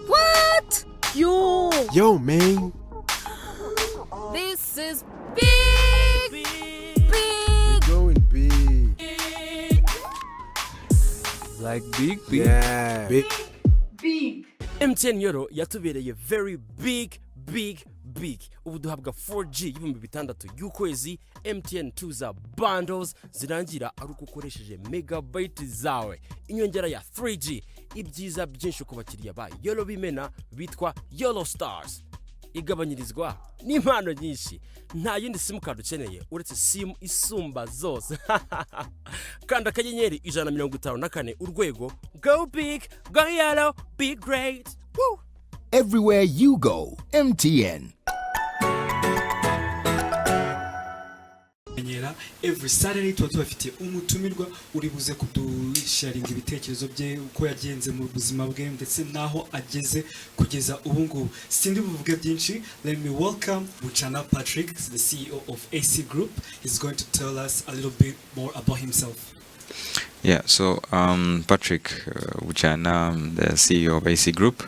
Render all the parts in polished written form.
What? Yo, man. This is big. We're going big. Like big. Yeah. Big. MTN Euro yatubereye very big. Ubu duhabwa 4G y'ibihumbi bitandatu y'ukwezi. MTN tuza bundles zirangira ari uko ukoresheje megabyte zawe. Inyongera ya 3G. Ibyiza byinshi ku bakiriya ba Yolo bimena bitwa Yolo Stars. Igabanyirizwa n'impano nyinshi. Nta yindi simu card ukeneye uretse simu isumba zose. Kanda akanyenyeri 154 urwego. Go big, go yellow, be great. Woo! Everywhere you go, MTN. Every Saturday tuba tubafitiye umutumirwa uri buze kudusharinga ibitekerezo bye uko yagenze mu buzima bwe ndetse naho ageze kugeza ubu ngubu. Sindi buvuge byinshi. Let me welcome Buchana Patrick, the CEO of AC Group. He's going to tell us a little bit more about himself. Yeah, so Patrick Buchana, I'm the CEO of AC Group.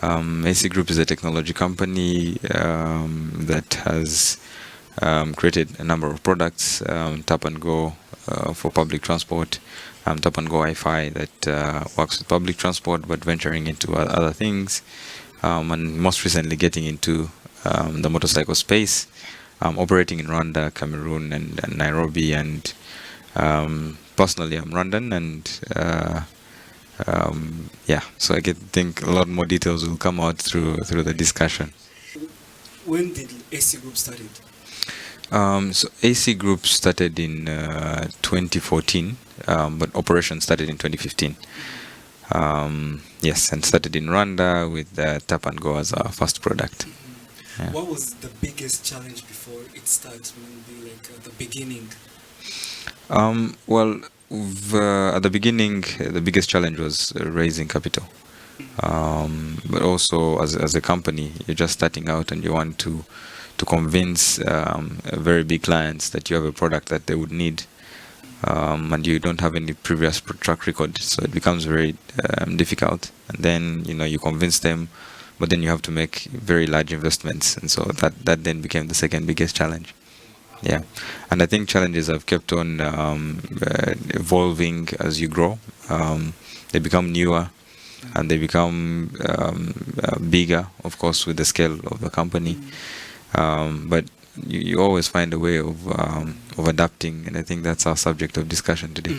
AC Group is a technology company that has created a number of products, Tap and Go for public transport, Tap and Go Wi-Fi that works with public transport but venturing into other things, and most recently getting into the motorcycle space, operating in Rwanda, Cameroon and Nairobi, and personally I'm Rwandan, and so I think a lot more details will come out through the discussion. When did AC Group started? So AC Group started in 2014, but operation started in 2015. Yes, and started in Rwanda with Tap and Go as our first product. Yeah. What was the biggest challenge before it started? At the beginning? At the beginning, the biggest challenge was raising capital. But also, as a company, you're just starting out and you want to convince very big clients that you have a product that they would need, and you don't have any previous track record, so it becomes very difficult. And then you convince them, but then you have to make very large investments, and so that then became the second biggest challenge. Yeah, and I think challenges have kept on evolving as you grow. They become newer, and they become bigger, of course, with the scale of the company. But you always find a way of adapting, and I think that's our subject of discussion today.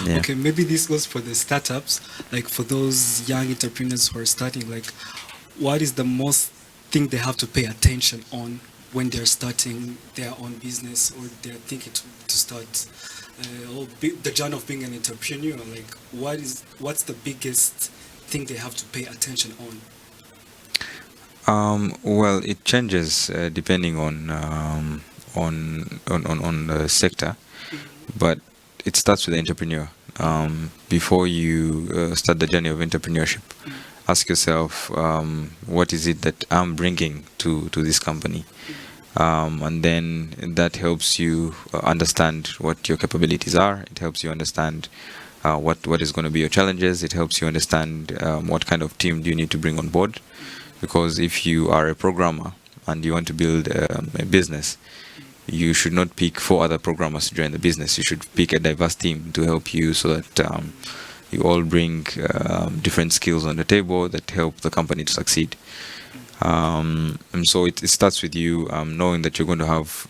Yeah. Okay, maybe this goes for the startups, like for those young entrepreneurs who are starting. Like, what is the most thing they have to pay attention on when they're starting their own business or they're thinking to start the journey of being an entrepreneur? Like, what's the biggest thing they have to pay attention on? Well, it changes depending on the sector, but it starts with the entrepreneur. Before you start the journey of entrepreneurship, ask yourself, what is it that I'm bringing to this company? And then that helps you understand what your capabilities are. It helps you understand what is going to be your challenges. It helps you understand what kind of team do you need to bring on board. Because if you are a programmer and you want to build a business, you should not pick 4 other programmers to join the business. You should pick a diverse team to help you, so that you all bring different skills on the table that help the company to succeed. And so it starts with you knowing that you're going to have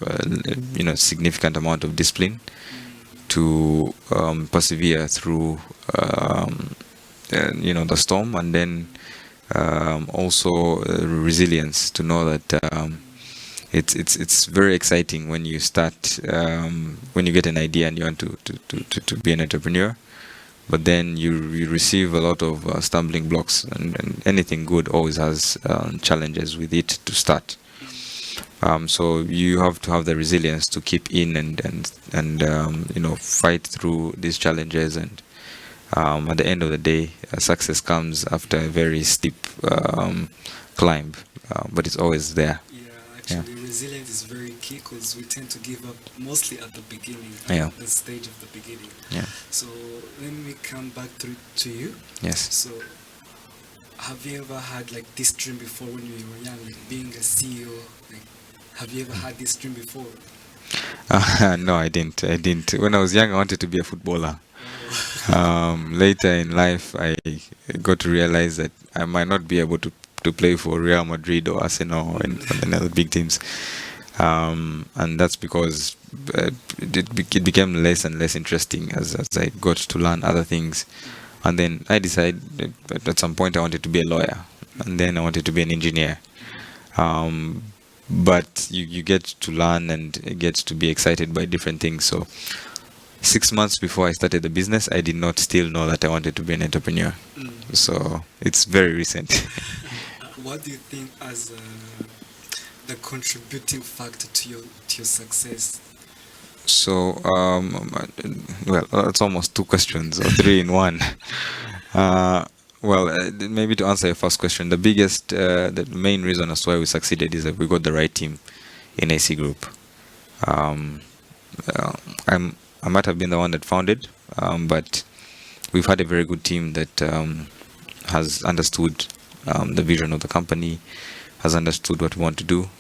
significant amount of discipline to persevere through the storm, and then also resilience to know that it's very exciting when you start, when you get an idea and you want to be an entrepreneur, but then you receive a lot of stumbling blocks, and anything good always has challenges with it to start. So you have to have the resilience to keep in and fight through these challenges, and at the end of the day, success comes after a very steep climb, but it's always there. Yeah, Actually, resilience is very key because we tend to give up mostly at the beginning, Yeah. at the stage of the beginning. Yeah. So let me come back to you. Yes. So have you ever had like this dream before when you were young, like being a CEO? Like, have you ever had this dream before? No, I didn't. When I was young, I wanted to be a footballer. Later in life, I got to realize that I might not be able to play for Real Madrid or Arsenal and other big teams. And that's because it became less and less interesting as I got to learn other things. And then I decided that at some point I wanted to be a lawyer, and then I wanted to be an engineer. But you get to learn and get to be excited by different things. So 6 months before I started the business, I did not still know that I wanted to be an entrepreneur. So it's very recent. What do you think as the contributing factor to your success? So, well, that's almost 2 questions or 3 in one. Maybe to answer your first question, the main reason as to why we succeeded is that we got the right team in AC Group. I might have been the one that founded, but we've had a very good team that has understood the vision of the company, has understood what we want to do,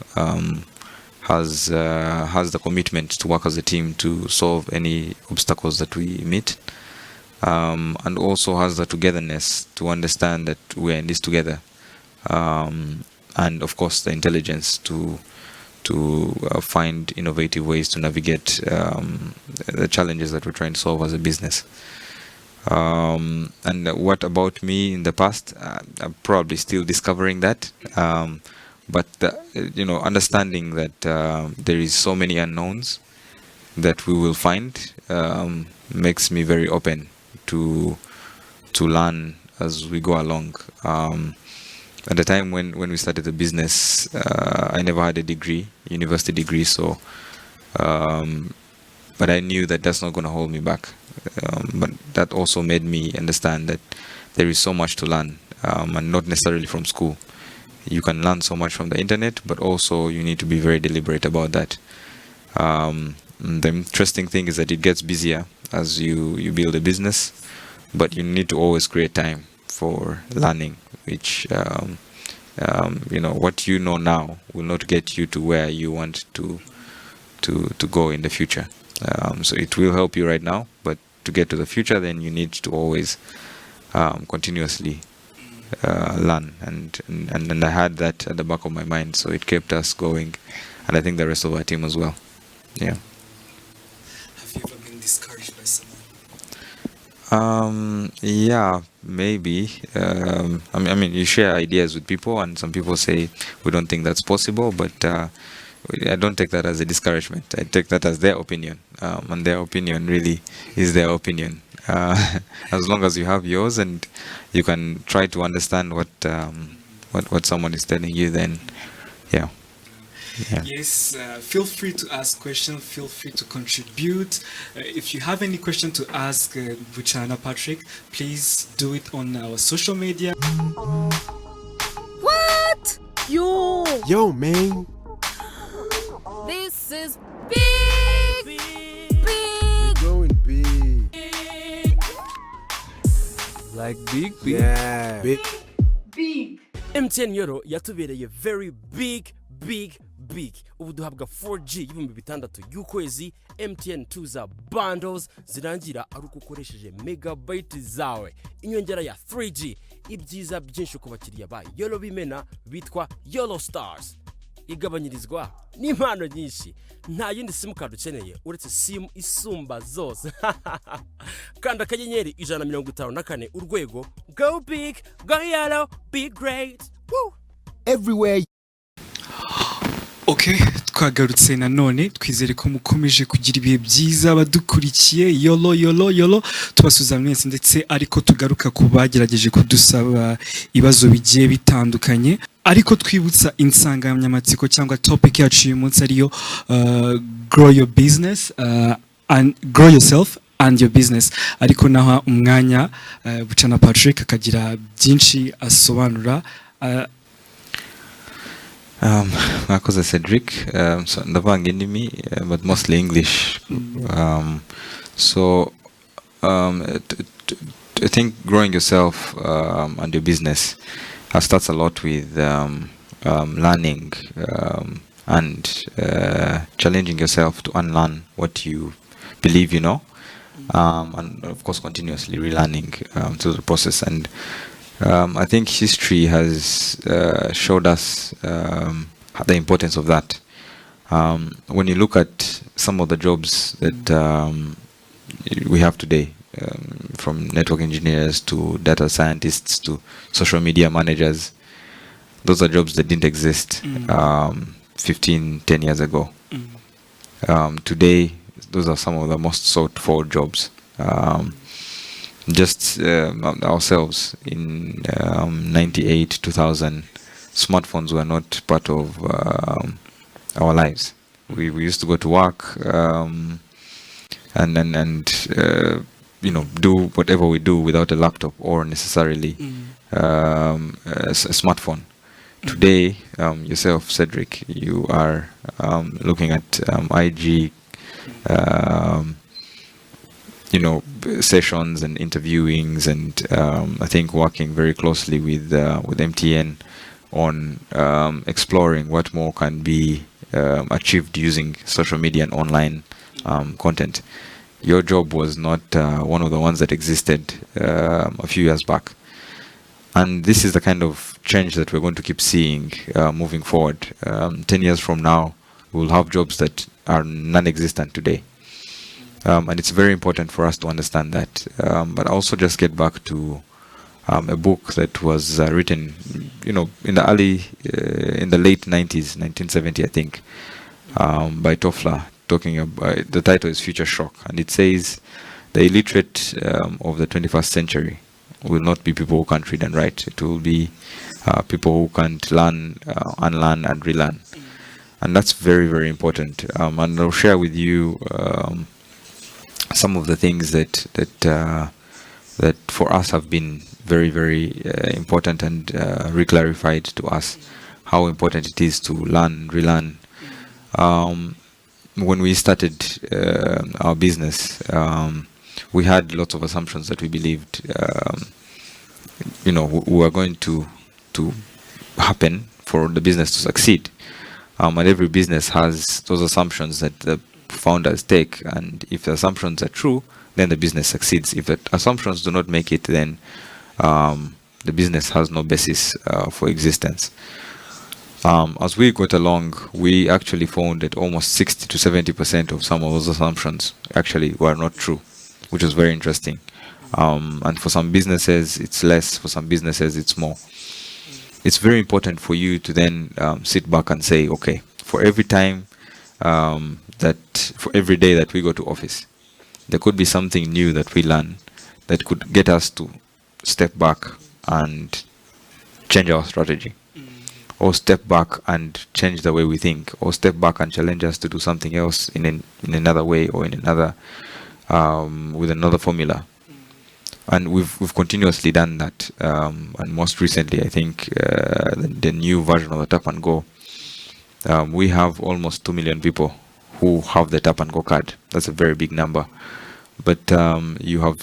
has the commitment to work as a team to solve any obstacles that we meet, and also has the togetherness to understand that we're in this together, and of course the intelligence to find innovative ways to navigate the challenges that we're trying to solve as a business. And what about me in the past? I'm probably still discovering that. But understanding that there is so many unknowns that we will find makes me very open to learn as we go along. At the time when we started the business, I never had a university degree, so but I knew that that's not going to hold me back. But that also made me understand that there is so much to learn, and not necessarily from school. You can learn so much from the internet, but also you need to be very deliberate about that. The interesting thing is that it gets busier as you build a business, but you need to always create time for learning, which what you know now will not get you to where you want to go in the future. So it will help you right now, but to get to the future, then you need to always continuously learn, and I had that at the back of my mind, so it kept us going, and I think the rest of our team as well. Yeah. Have you ever been discouraged by someone? Yeah, maybe. I mean, you share ideas with people, and some people say we don't think that's possible, but I don't take that as a discouragement. I take that as their opinion, and their opinion really is their opinion. As long as you have yours and you can try to understand what someone is telling you, then yeah. Yes, feel free to ask questions, feel free to contribute. If you have any question to ask Buchana Patrick, please do it on our social media. What? Yo, man. This is big. We're going big. Like big. Yeah. Big. MTN Euro yatubereye very big. Ubu duhabwa 4G y'ibihumbi 6 y'ukwezi. MTN tuza bundles zirangira ari uko ukoresheje megabyte zawe, inyongera ya 3G, ibyiza byinshi ku bakiriya ba Yolo bimena bitwa Yolo Stars. Igabanyirizwa n'impano nyinshi, nta yindi simukadi ukeneye uretse simu isumba zose. Kanda akanyenyeri 154 urwego. Go big, go yellow, be great. Woo! Everywhere. Okay, twagarutse nanone, twizere ko mukomeje kugira ibihe byiza badukurikiye. Yolo tubasuza mwese, ndetse ariko tugaruka ku bagerageje kudusaba ibibazo bigiye bitandukanye, ariko twibutsa insanganyamatsiko cyangwa topic yacu uyu munsi ariyo grow your business and grow yourself and your business. Ariko naho umwanya Buchana Patrick akagira byinshi asobanura. Nakoze Cedric, so ndavanga indimi, but mostly English. So I think growing yourself and your business starts a lot with learning and challenging yourself to unlearn what you believe you know, and of course continuously relearning through the process. And I think history has showed us the importance of that. When you look at some of the jobs that we have today, from network engineers to data scientists to social media managers, those are jobs that didn't exist 10 years ago. Today, those are some of the most sought for jobs. Just ourselves in 98, 2000, smartphones were not part of our lives. We used to go to work and do whatever we do without a laptop or necessarily a smartphone. Today, yourself, Cedric, you are looking at IG, sessions and interviewings, and I think working very closely with MTN on exploring what more can be achieved using social media and online content. Your job was not one of the ones that existed a few years back. And this is the kind of change that we're going to keep seeing moving forward. 10 years from now, we'll have jobs that are non-existent today. And it's very important for us to understand that. But also just get back to a book that was written, in the late 90s, 1970, I think, by Toffler, talking about, the title is Future Shock, and it says the illiterate of the 21st century will not be people who can't read and write. It will be people who can't learn, unlearn, and relearn. And that's very, very important. And I'll share with you some of the things that for us have been very, very important and reclarified to us how important it is to learn, relearn. When we started our business, we had lots of assumptions that we believed, were going to happen for the business to succeed. And every business has those assumptions that the founders take, and if the assumptions are true, then the business succeeds. If the assumptions do not make it, then the business has no basis for existence. As we got along, we actually found that almost 60 to 70% of some of those assumptions actually were not true, which was very interesting. And for some businesses, it's less. For some businesses, it's more. It's very important for you to then sit back and say, okay, for every time for every day that we go to office, there could be something new that we learn that could get us to step back and change our strategy, or step back and change the way we think, or step back and challenge us to do something else in another way, or in another with another formula. And we've continuously done that. And most recently, I think the new version of the Tap and Go, we have almost 2 million people who have the Tap and Go card. That's a very big number. But you have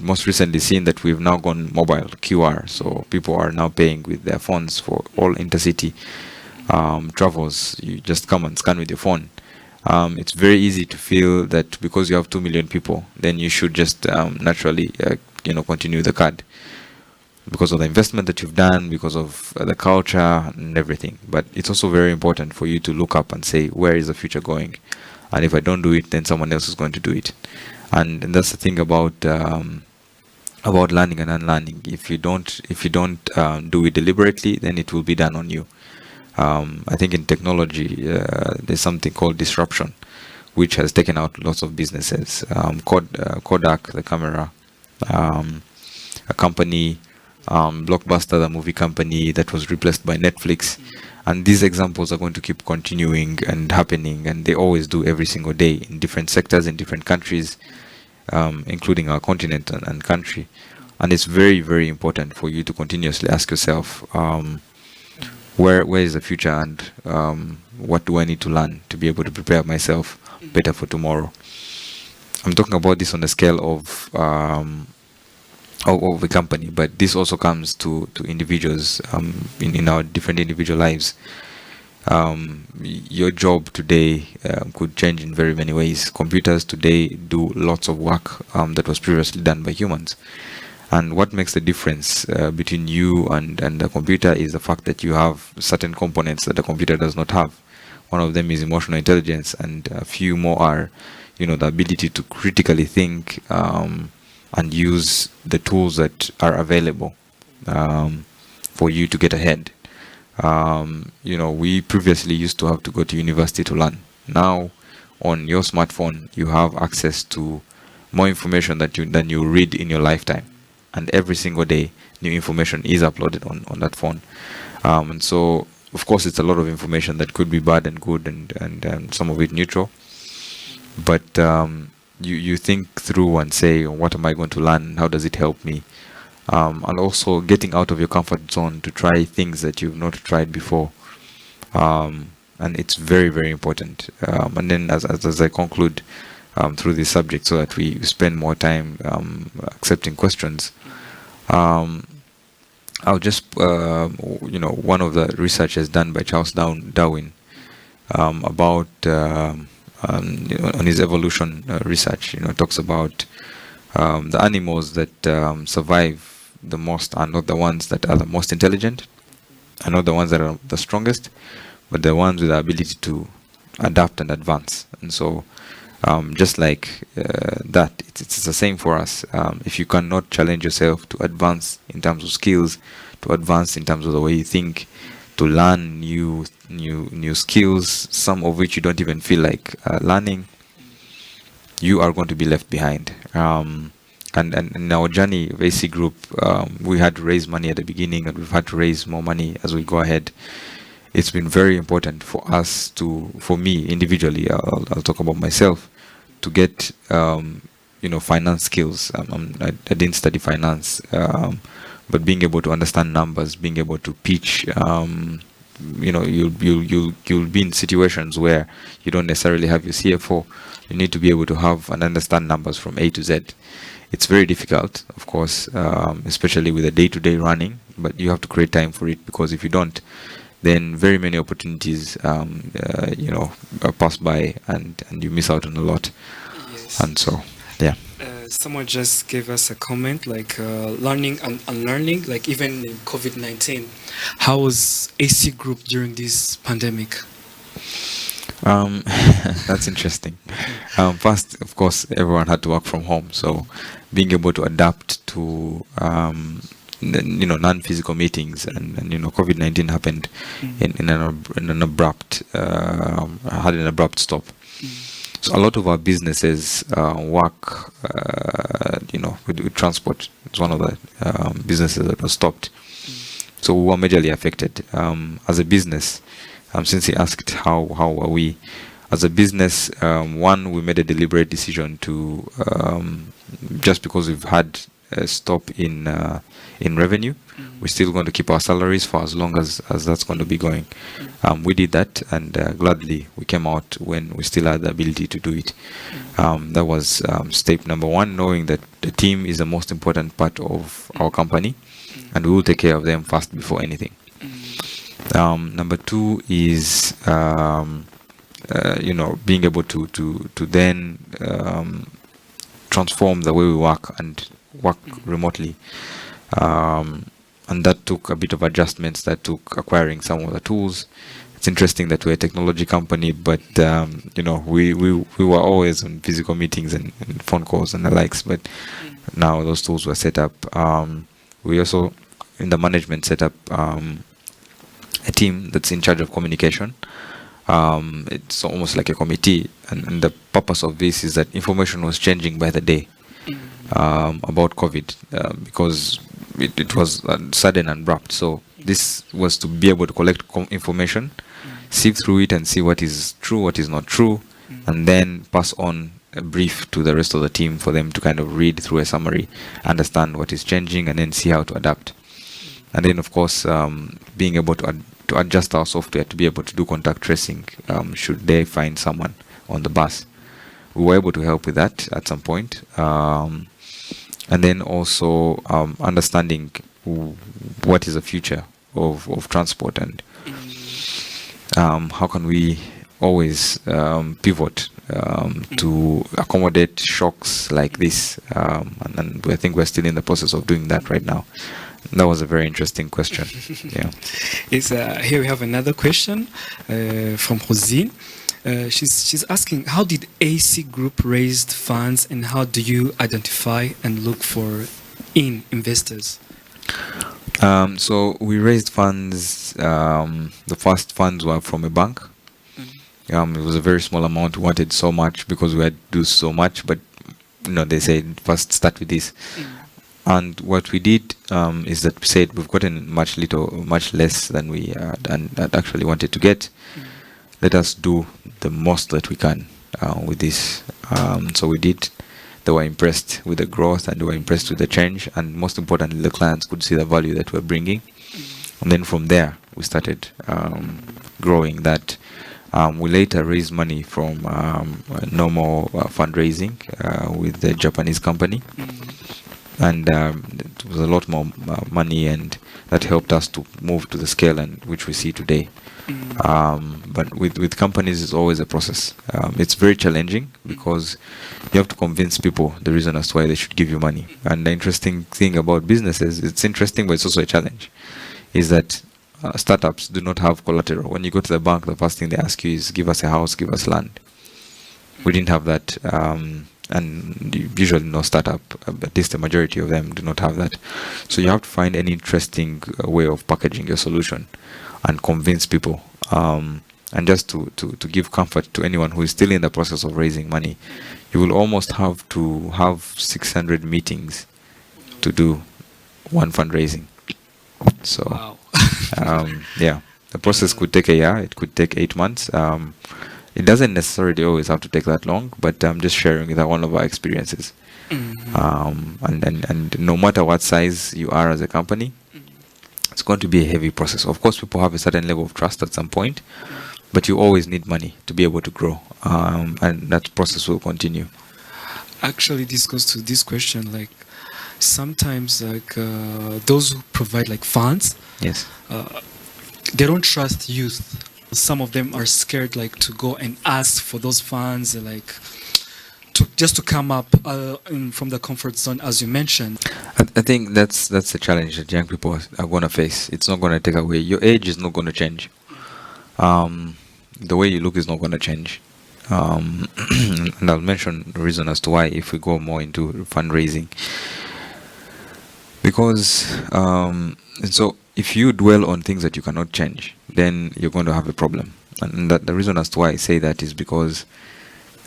most recently seen that we've now gone mobile, QR. So people are now paying with their phones for all intercity travels. You just come and scan with your phone. It's very easy to feel that because you have 2 million people, then you should just naturally, continue the card because of the investment that you've done, because of the culture and everything. But it's also very important for you to look up and say, where is the future going? And if I don't do it, then someone else is going to do it. And that's the thing about learning and unlearning. If you don't do it deliberately, then it will be done on you. I think in technology, there's something called disruption, which has taken out lots of businesses. Kodak, the camera a company, Blockbuster, the movie company that was replaced by Netflix. And these examples are going to keep continuing and happening, and they always do every single day in different sectors, in different countries, including our continent and country. And it's very, very important for you to continuously ask yourself, where is the future, and what do I need to learn to be able to prepare myself better for tomorrow. I'm talking about this on the scale of the company, but this also comes to individuals in our different individual lives. Your job today could change in very many ways. Computers today do lots of work that was previously done by humans. And what makes the difference between you and the computer is the fact that you have certain components that the computer does not have. One of them is emotional intelligence, and a few more are, the ability to critically think and use the tools that are available for you to get ahead. We previously used to have to go to university to learn. Now, on your smartphone, you have access to more information than you read in your lifetime. And every single day, new information is uploaded on that phone. And so, of course, it's a lot of information that could be bad and good, and some of it neutral. But you think through and say, what am I going to learn? How does it help me? And also getting out of your comfort zone to try things that you've not tried before. And it's very, very important. And then as I conclude through this subject, so that we spend more time accepting questions, I'll just, one of the researches done by Charles Darwin about, on his evolution research, talks about the animals that survive the most are not the ones that are the most intelligent, are not the ones that are the strongest, but the ones with the ability to adapt and advance. And so, just like that, it's the same for us. If you cannot challenge yourself to advance in terms of skills, to advance in terms of the way you think, to learn new skills, some of which you don't even feel like learning, you are going to be left behind. And in our journey of AC Group, we had to raise money at the beginning, and we've had to raise more money as we go ahead. It's been very important for us for me individually, I'll talk about myself, to get finance skills. I didn't study finance, but being able to understand numbers, being able to pitch, you'll be in situations where you don't necessarily have your CFO. You need to be able to have and understand numbers from A to Z. It's very difficult, of course, especially with the day-to-day running, but you have to create time for it, because if you don't, then very many opportunities, pass by, and you miss out on a lot. Yes. And so, yeah. Someone just gave us a comment, like learning and unlearning, like even in COVID-19. How was AC Group during this pandemic? That's interesting. First, of course, everyone had to work from home, so being able to adapt to non-physical meetings, and COVID-19 happened in an abrupt had an abrupt stop. So a lot of our businesses work with transport. It's one of the businesses that was stopped, so we were majorly affected as a business. Since he asked how are we as a business, one, we made a deliberate decision to just because we've had a stop in revenue, we're still going to keep our salaries for as long as that's going to be going. We did that, and gladly we came out when we still had the ability to do it. That was step number one, knowing that the team is the most important part of our company, and we will take care of them first before anything. Number two is being able to then transform the way we work and work remotely, and that took a bit of adjustments. That took acquiring some of the tools. It's interesting that we're a technology company, but we were always on physical meetings and phone calls and the likes, but now those tools were set up. We also, in the management, set up a team that's in charge of communication. It's almost like a committee, and the purpose of this is that information was changing by the day about COVID, because it was sudden and abrupt. So this was to be able to collect information, sift through it and see what is true, what is not true, and then pass on a brief to the rest of the team for them to kind of read through a summary, understand what is changing, and then see how to adapt. And then, of course, being able to to adjust our software to be able to do contact tracing should they find someone on the bus. We were able to help with that at some point. And then also understanding what is the future of transport, and how can we always pivot to accommodate shocks like this. And I think we're still in the process of doing that right now. That was a very interesting question. Yeah. Here we have another question from Rosine. She's asking, how did AC Group raise funds, and how do you identify and look for investors? So we raised funds. The first funds were from a bank. It was a very small amount. We wanted so much because we had to do so much, but they said first start with this. And what we did is that we said we've gotten much less than we had actually wanted to get. Let us do the most that we can with this. So we did. They were impressed with the growth, and they were impressed with the change, and most importantly, the clients could see the value that we're bringing. And then from there, we started growing that. We later raised money from normal fundraising with the Japanese company. And it was a lot more money, and that helped us to move to the scale and which we see today. But with companies, it's always a process. It's very challenging because you have to convince people the reason as to why they should give you money. And the interesting thing about businesses, it's interesting, but it's also a challenge, is that startups do not have collateral. When you go to the bank, the first thing they ask you is, give us a house, give us land. We didn't have that. And usually no startup, at least the majority of them do not have that. So you have to find an interesting way of packaging your solution and convince people. And just to give comfort to anyone who is still in the process of raising money, you will almost have to have 600 meetings to do one fundraising. So, wow. Yeah, the process could take a year, it could take 8 months. It doesn't necessarily always have to take that long, but I'm just sharing that one of our experiences. And no matter what size you are as a company, it's going to be a heavy process. Of course, people have a certain level of trust at some point, but you always need money to be able to grow, and that process will continue. Actually, this goes to this question, like sometimes like those who provide like funds, Yes. They don't trust youth. Some of them are scared like to go and ask for those funds, like to come up from the comfort zone, as you mentioned. I think that's the challenge that young people are going to face. It's not going to take away. Your age is not going to change. The way you look is not going to change. And I'll mention the reason as to why if we go more into fundraising. Because so if you dwell on things that you cannot change, then you're going to have a problem. And that the reason as to why I say that is because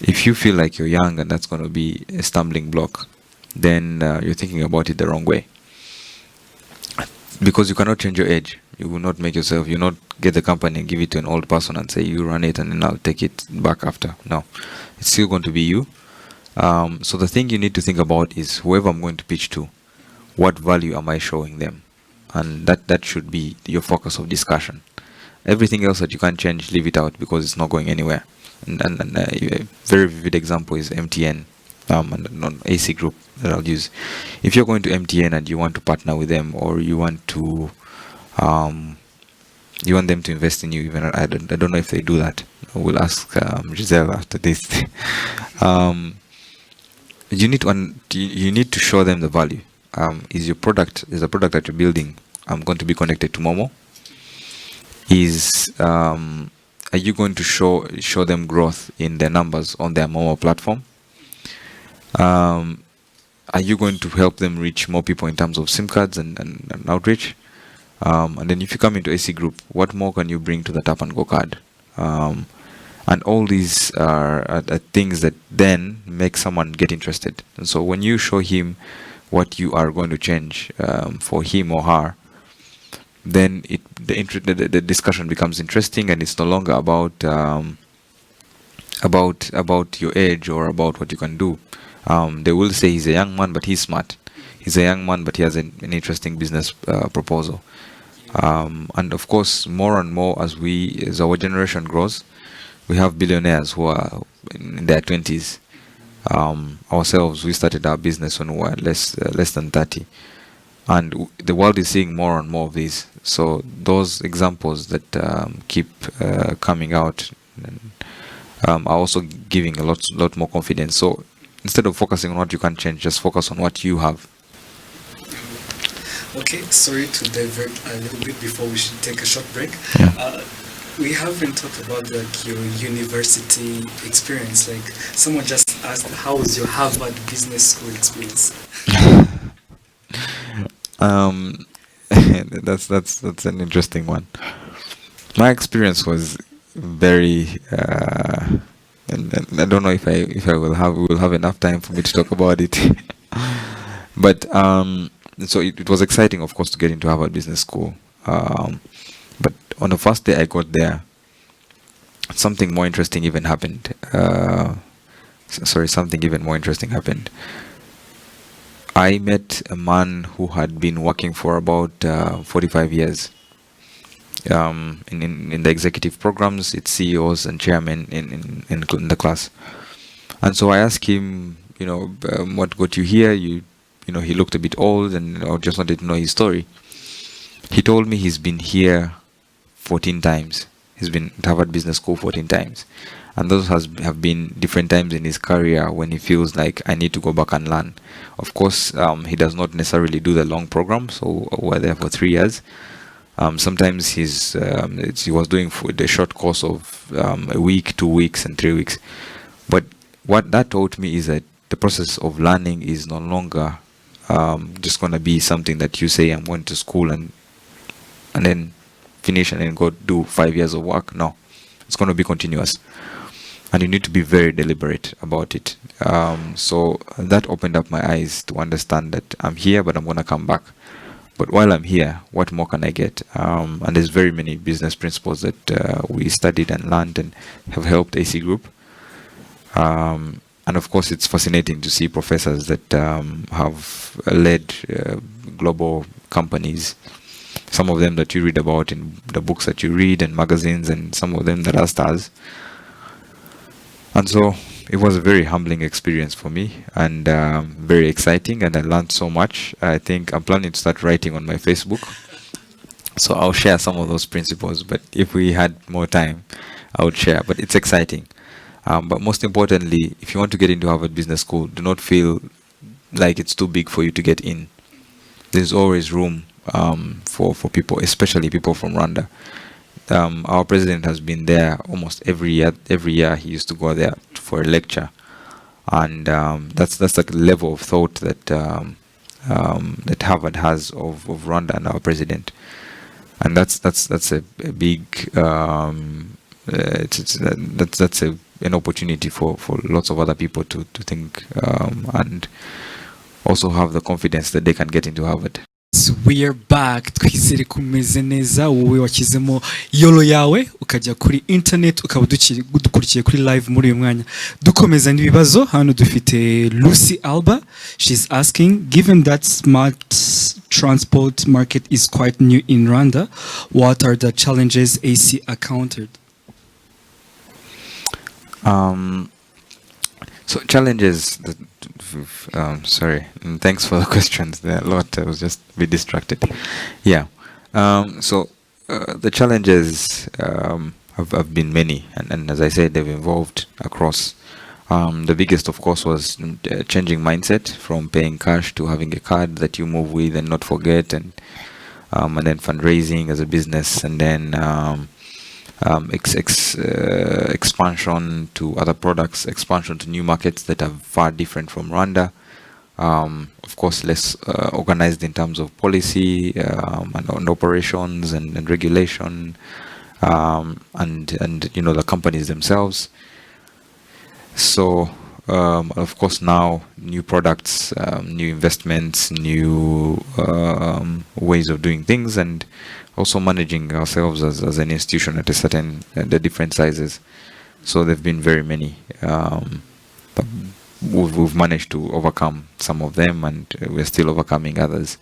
if you feel like you're young and that's going to be a stumbling block, then you're thinking about it the wrong way. Because you cannot change your age. You will not make yourself, you not get the company and give it to an old person and say, you run it and then I'll take it back after. No, it's still going to be you. So the thing you need to think about is whoever I'm going to pitch to, what value am I showing them? And that should be your focus of discussion. Everything else that you can't change, leave it out because it's not going anywhere. And a very vivid example is MTN, and on AC Group that I'll use. If you're going to MTN and you want to partner with them, or you want to, you want them to invest in you, even I don't know if they do that. We'll ask Giselle after this. You need to show them the value. Is the product that you're building going to be connected to Momo? Are you going to show them growth in their numbers on their Momo platform? Are you going to help them reach more people in terms of SIM cards and outreach? And then if you come into AC Group, what more can you bring to the Tap and Go card? And all these are things that then make someone get interested. And so when you show him what you are going to change for him or her, then the discussion becomes interesting, and it's no longer about your age or about what you can do. They will say he's a young man, but he's smart. He's a young man, but he has an interesting business proposal. And of course, more and more as our generation grows, we have billionaires who are in their 20s. Ourselves, we started our business when we were less than 30, and the world is seeing more and more of these. So those examples that keep coming out are also giving a lot more confidence. So instead of focusing on what you can change, just focus on what you have. Okay, sorry to divert a little bit before we should take a short break. Yeah. We haven't talked about like your university experience. Like someone just asked, how was your Harvard Business School experience? That's an interesting one. My experience was very and I don't know if I will have enough time for me to talk about it. But so it was exciting, of course, to get into Harvard Business School. But on the first day I got there, something more interesting even happened. Something even more interesting happened. I met a man who had been working for about 45 years in the executive programs. It's CEOs and chairmen in the class. And so I asked him, what got you here? He looked a bit old, and I just wanted to know his story. He told me he's been here 14 times. He's been at Harvard Business School 14 times. And those have been different times in his career when he feels like, I need to go back and learn. Of course, he does not necessarily do the long program, so we're there for 3 years. Sometimes he was doing the short course of a week, 2 weeks, and 3 weeks. But what that taught me is that the process of learning is no longer just going to be something that you say, I'm going to school and then finish and then go do 5 years of work. No, it's going to be continuous. And you need to be very deliberate about it. So that opened up my eyes to understand that I'm here, but I'm going to come back. But while I'm here, what more can I get? And there's very many business principles that we studied and learned and have helped AC Group. And of course, it's fascinating to see professors that have led global companies. Some of them that you read about in the books that you read and magazines, and some of them that are stars. And so it was a very humbling experience for me, and very exciting, and I learned so much. I think I'm planning to start writing on my Facebook, so I'll share some of those principles, but if we had more time, I would share. But it's exciting. But most importantly, if you want to get into Harvard Business School, do not feel like it's too big for you to get in. There's always room for people, especially people from Rwanda. Our president has been there almost every year. Every year he used to go there for a lecture, and that's like a level of thought that that Harvard has of Rwanda and our president, and that's a big that's an opportunity for lots of other people to think and also have the confidence that they can get into Harvard. So we are back. Twizere kumeze neza, wowe wakizemo yolo yawe ukajya kuri internet ukaba dukurikiye kuri live muri uyu mwanya. Dukomeza n'ibibazo hano dufite Lucy Alba. She's asking, given that smart transport market is quite new in Rwanda, what are the challenges AC encountered? So challenges that, sorry, thanks for the questions. There are a lot. I was just a bit distracted. Yeah. So the challenges have been many, and as I said, they've evolved across. The biggest, of course, was changing mindset from paying cash to having a card that you move with and not forget, and then fundraising as a business, and then expansion to other products, expansion to new markets that are far different from Rwanda. Of course, less organized in terms of policy and operations and regulation, and the companies themselves. So of course now new products, new investments, new ways of doing things, and also managing ourselves as an institution at a certain the different sizes. So there've been very many, but we've managed to overcome some of them, and we're still overcoming others.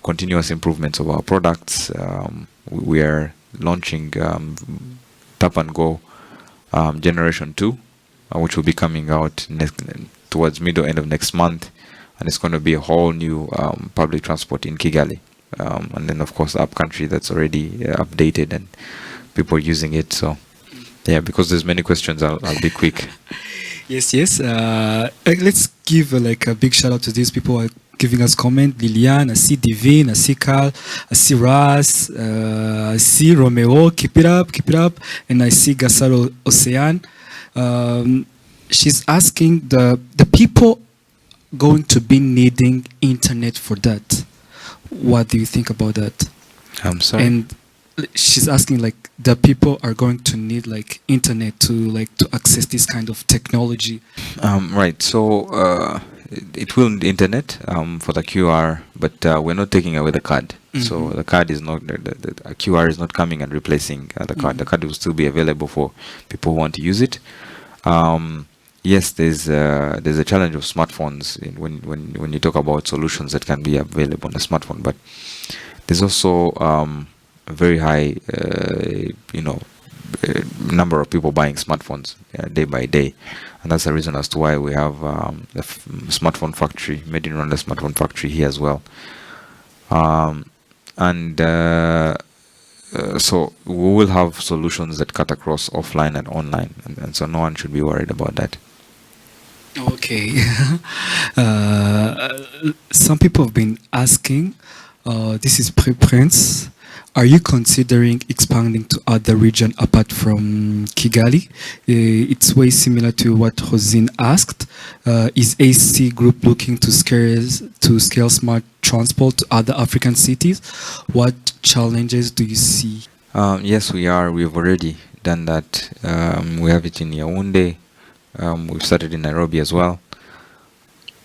continuous improvements of our products. We are launching Tap and Go Generation 2, which will be coming out towards middle end of next month, and it's going to be a whole new public transport in Kigali. And then, of course, the upcountry that's already updated and people using it. So, yeah, because there's many questions, I'll be quick. Yes. Let's give like a big shout out to these people who are giving us comment. Liliane, I see Divine, I see Carl, I see Ras, I see Romeo, keep it up, and I see Gasaro Ocean. She's asking the people going to be needing internet for that. What do you think about that? I'm sorry. And she's asking like the people are going to need like internet to access this kind of technology. Right. So it will need internet for the QR, but we're not taking away the card. So the card is not the QR is not coming and replacing the card. The card will still be available for people who want to use it. Yes, there's a challenge of smartphones when you talk about solutions that can be available on a smartphone, but there's also a very high number of people buying smartphones day by day, and that's the reason as to why we have the smartphone factory, Made in Rwanda smartphone factory here as well. So we will have solutions that cut across offline and online, and so no one should be worried about that. Okay. Some people have been asking, this is Prince, are you considering expanding to other region apart from Kigali? It's way similar to what Rosine asked. Is AC Group looking to scale smart transport to other African cities? What challenges do you see? Yes, we are. We've already done that. We have it in Yaoundé. We've started in Nairobi as well.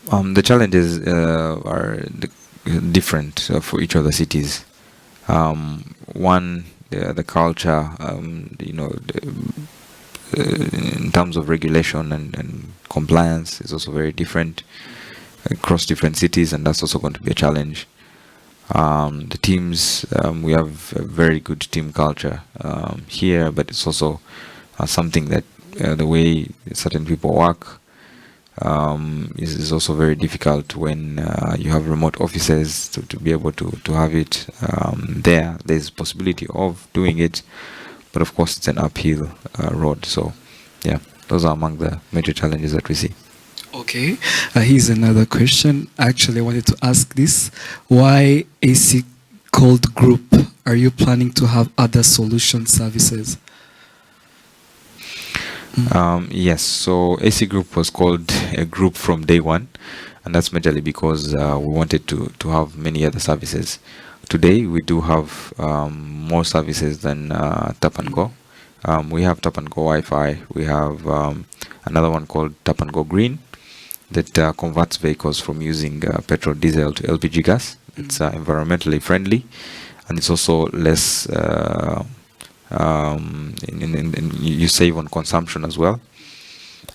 The challenges are different for each of the cities. One, the culture, in terms of regulation and compliance is also very different across different cities, and that's also going to be a challenge. The teams, we have a very good team culture here, but it's also something that the way certain people work is also very difficult when you have remote offices to be able to have it there. There's possibility of doing it, but of course it's an uphill road. So yeah, those are among the major challenges that we see. Okay, here's another question. Actually, I wanted to ask this. Why AC Cold Group? Are you planning to have other solution services? Yes, so AC Group was called a group from day one, and that's majorly because we wanted to have many other services. Today we do have more services than Tap and Go. We have Tap and Go Wi-Fi. We have another one called Tap and Go Green that converts vehicles from using petrol, diesel to LPG gas. It's environmentally friendly, and it's also less you save on consumption as well.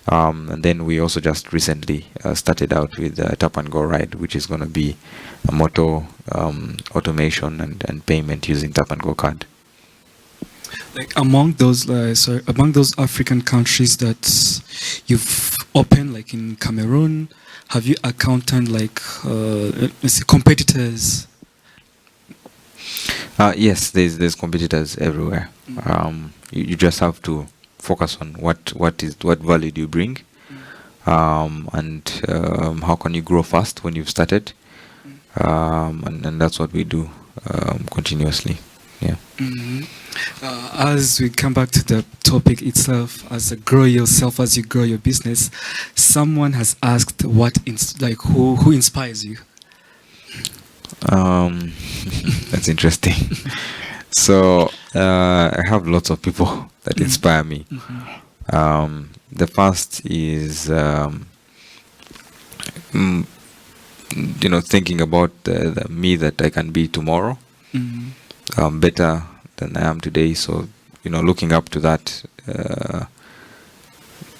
And then we also just recently started out with Tap and Go Ride, which is going to be a motor automation and payment using Tap and Go card. Like among those African countries that you've opened, like in Cameroon, have you encountered like let's say competitors? Yes, there's competitors everywhere. You just have to focus on what value do you bring, and how can you grow fast when you've started, and that's what we do continuously. Yeah. As we come back to the topic itself, as you grow yourself, as you grow your business, someone has asked who inspires you. That's interesting. So I have lots of people that inspire me. The first is thinking about the me that I can be tomorrow, better than I am today. So looking up to that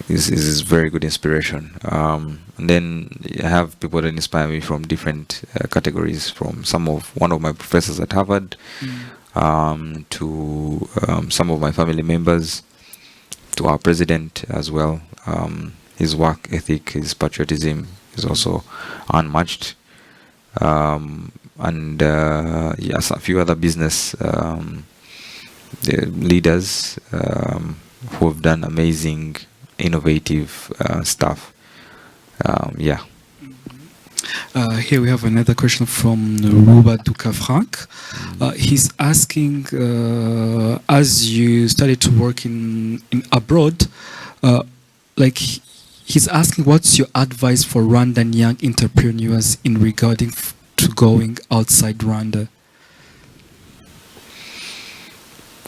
is very good inspiration. And then I have people that inspire me from different categories, from one of my professors at Harvard, to some of my family members, to our president as well. His work ethic, his patriotism is also unmatched. And yes, a few other business leaders who have done amazing, innovative stuff. Yeah. Here we have another question from Ruba Duka Frank. He's asking, as you started to work in abroad, he's asking, what's your advice for Rwandan young entrepreneurs in regarding to going outside Rwanda?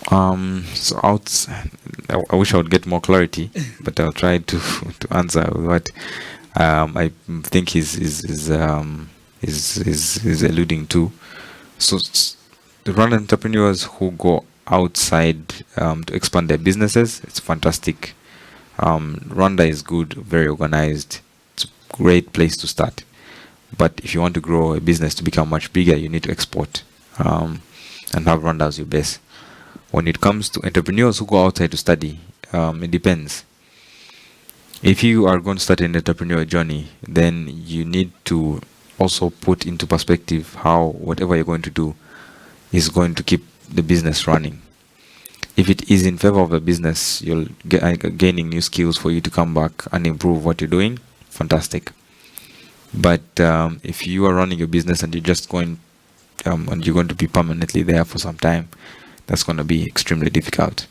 I wish I would get more clarity, but I'll try to answer what I think he's alluding to. So the Rwandan entrepreneurs who go outside to expand their businesses, it's fantastic. Rwanda is good, very organized. It's a great place to start. But if you want to grow a business to become much bigger, you need to export and have Rwanda as your base. When it comes to entrepreneurs who go outside to study, it depends. If you are going to start an entrepreneurial journey, then you need to also put into perspective how whatever you're going to do is going to keep the business running. If it is in favor of the business, you'll get gaining new skills for you to come back and improve what you're doing. Fantastic. But if you are running your business and you're just going and you're going to be permanently there for some time, that's going to be extremely difficult.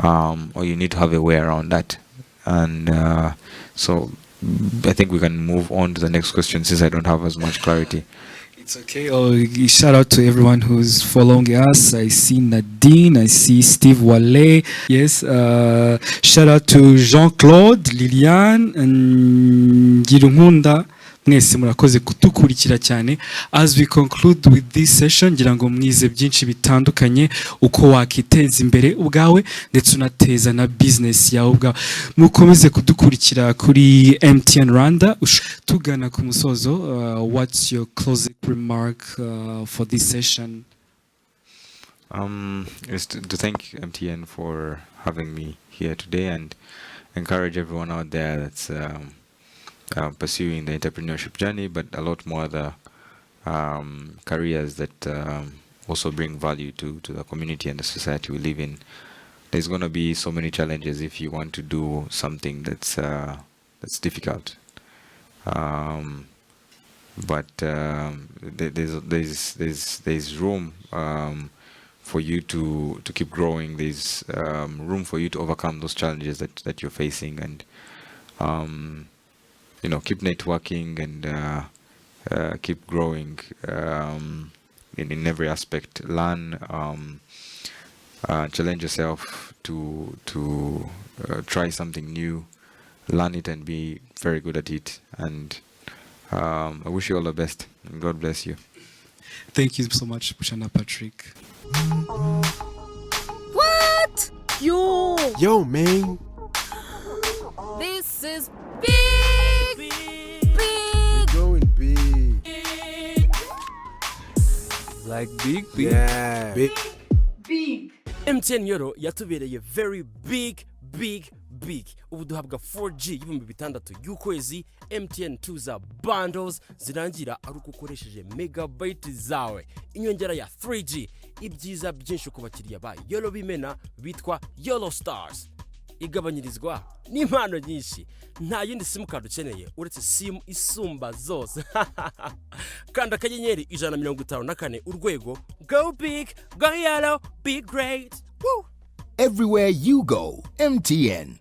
Or you need to have a way around that. And so I think we can move on to the next question since I don't have as much clarity. It's okay. Shout out to everyone who's following us. I see Nadine, I see Steve Wale. Yes. Shout out to Jean-Claude, Liliane, and Girunkunda. Mwese murakoze kutukurikira cyane. As we conclude with this session, ngira ngo mwize byinshi bitandukanye uko wakiteza imbere ubwawe ndetse unateza na business yawe ubwawe. Mukomeze kudukurikira kuri MTN Rwanda. Tugana ku musozo, what's your closing remark for this session? Is to thank MTN for having me here today and encourage everyone out there that's pursuing the entrepreneurship journey, but a lot more other careers that also bring value to the community and the society we live in. There's going to be so many challenges if you want to do something that's difficult. But there's room for you to keep growing. There's room for you to overcome those challenges that you're facing, and keep networking and keep growing in every aspect. Learn, challenge yourself to try something new, learn it and be very good at it. And I wish you all the best, and God bless you. Thank you so much, Buchana Patrick. What? Yo, man. This is big. We're going big. Like big. Yeah. Big. MTN Euro yatubereye very big. Ubu duhabwa 4G y'ibihumbi bitandatu y'ukwezi. MTN tuza bundles zirangira ari uko ukoresheje megabyte zawe, inyongera ya 3G, ibyiza byinshi ku bakiriya ba Yolo bimena bitwa Yolo Stars. Igabanyirizwa n'impano nyinshi, nta yindi simukadi ukeneye uretse simu isumba zose. Kanda akanyenyeri 154 urwego. Go big, go yellow, be great. Woo! Everywhere you go, MTN.